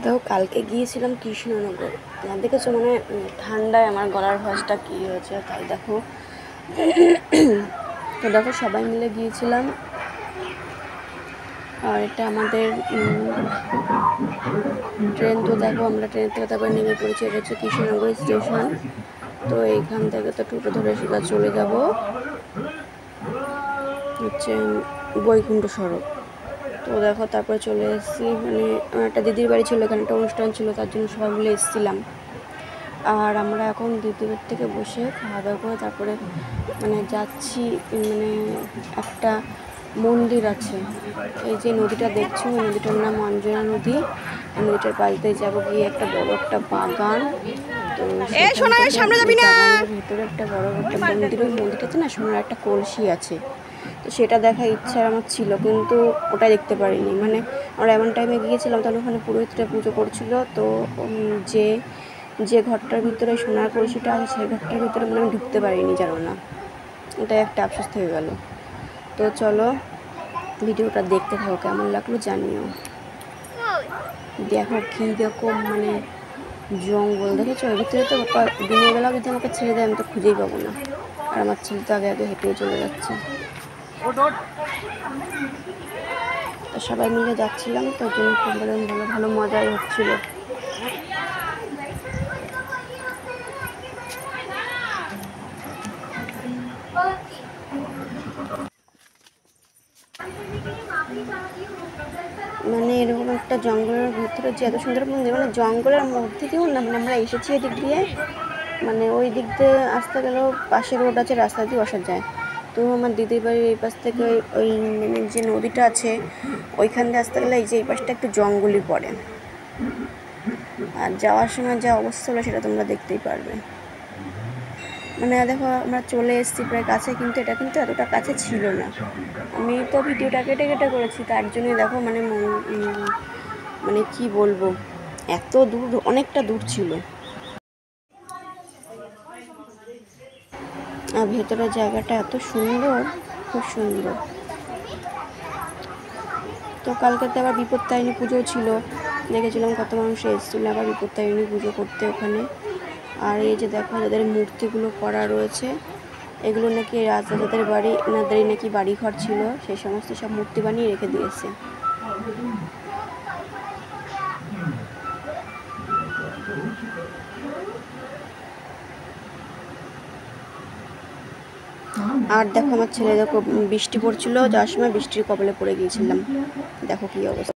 তো কালকে গিয়েছিলাম কৃষ্ণনগর। দেখেছো মানে ঠান্ডায় আমার গলার ভাঁজটা কী হয়েছে, তাই দেখো। তো দেখো সবাই মিলে গিয়েছিলাম। আর এটা আমাদের ট্রেন। তো দেখো আমরা ট্রেন থেকে তারপরে নেমে পড়েছি। এটা হচ্ছে কৃষ্ণনগর স্টেশন। তো এইখান থেকে তো টোটো ধরে সোজা চলে যাব হচ্ছে বৈকুণ্ঠ সড়ক। তো দেখো তারপরে চলে এসেছি, মানে একটা দিদির বাড়ি ছিল, এখানে একটা অনুষ্ঠান ছিল, তার জন্য সবাই মিলে এসেছিলাম। আর আমরা এখন দিদির থেকে বসে খাওয়া দাওয়া করে তারপরে মানে যাচ্ছি, মানে একটা মন্দির আছে। এই যে নদীটা দেখছো, ওই নদীটার নাম অঞ্জনা নদী। নদীটার পাড়িতে যাবো, গিয়ে একটা বড় একটা বাগান। তো বাগানের ভিতরে একটা বড় একটা মন্দির। ওই মন্দিরটাতে না সোনার একটা কলসি আছে। তো সেটা দেখার ইচ্ছা আমার ছিল, কিন্তু ওটা দেখতে পারিনি। মানে আমরা এমন টাইমে গিয়েছিলাম, তাহলে ওখানে পুরোহিতরা পুজো করছিল। তো যে ঘরটার ভিতরে সোনার কলসিটা আছে, সেই ঘরটার ভিতরে মানে আমি ঢুকতে পারিনি, জানো না। ওটাই একটা আফসোস থেকে গেল। তো চলো ভিডিওটা দেখতে থাকো, কেমন লাগলো জানিও। দেখো কীরকম মানে জঙ্গল, দেখেছো। এর ভিতরে তো দিনের বেলা যদি আমাকে ছেড়ে দেয়, আমি তো খুঁজেই পাবো না। আর আমার ছেলে তো আগে আগে হেঁটেই চলে যাচ্ছে। তো সবাই মিলে যাচ্ছিলাম, তো জন্য খুব ভালো ভালো মজাই হচ্ছিল। মানে এরকম একটা জঙ্গলের ভিতরে যে এত সুন্দর মন্দির, মানে জঙ্গলের মধ্যে দিয়েও না, মানে আমরা এসেছি এদিক দিয়ে, মানে ওই দিক দিয়ে আসতে গেলেও পাশে রোড আছে, রাস্তা দিয়ে আসা যায়। তো আমার দিদির বাড়ির এই পাশ থেকে ওই মানে যে নদীটা আছে, ওইখান দিয়ে আসতে গেলে এই যে এই পাশটা একটু জঙ্গলই পড়ে। আর যাওয়ার সময় যা অবস্থা হলো সেটা তোমরা দেখতেই পারবে। মানে দেখো আমরা চলে এসেছি প্রায় কাছে, কিন্তু এটা কিন্তু এতটা কাছে ছিল না। আমি তো ভিডিওটা কেটে কেটে করেছি, তার জন্যই দেখো মানে মানে কি বলবো, এত দূর, অনেকটা দূর ছিল। আর ভেতরের জায়গাটা এত সুন্দর, খুব সুন্দর। তো কালকে তো আবার বিপত্তারিণী পুজো ছিল, দেখেছিলাম কত মানুষ এসেছিল আবার বিপত্তারিণী পুজো করতে ওখানে। আর এই যে দেখো যাদের মূর্তিগুলো করা রয়েছে, এগুলো নাকি রাজাদের বাড়ি এনাদেরই নাকি বাড়িঘর ছিল, সেই সমস্ত সব মূর্তি বানিয়ে রেখে দিয়েছে। আর দেখো আমার ছেলে, দেখো বৃষ্টি পড়ছিল, যাওয়ার সময় বৃষ্টির কবলে পড়ে গিয়েছিলাম। দেখো কি অবস্থা।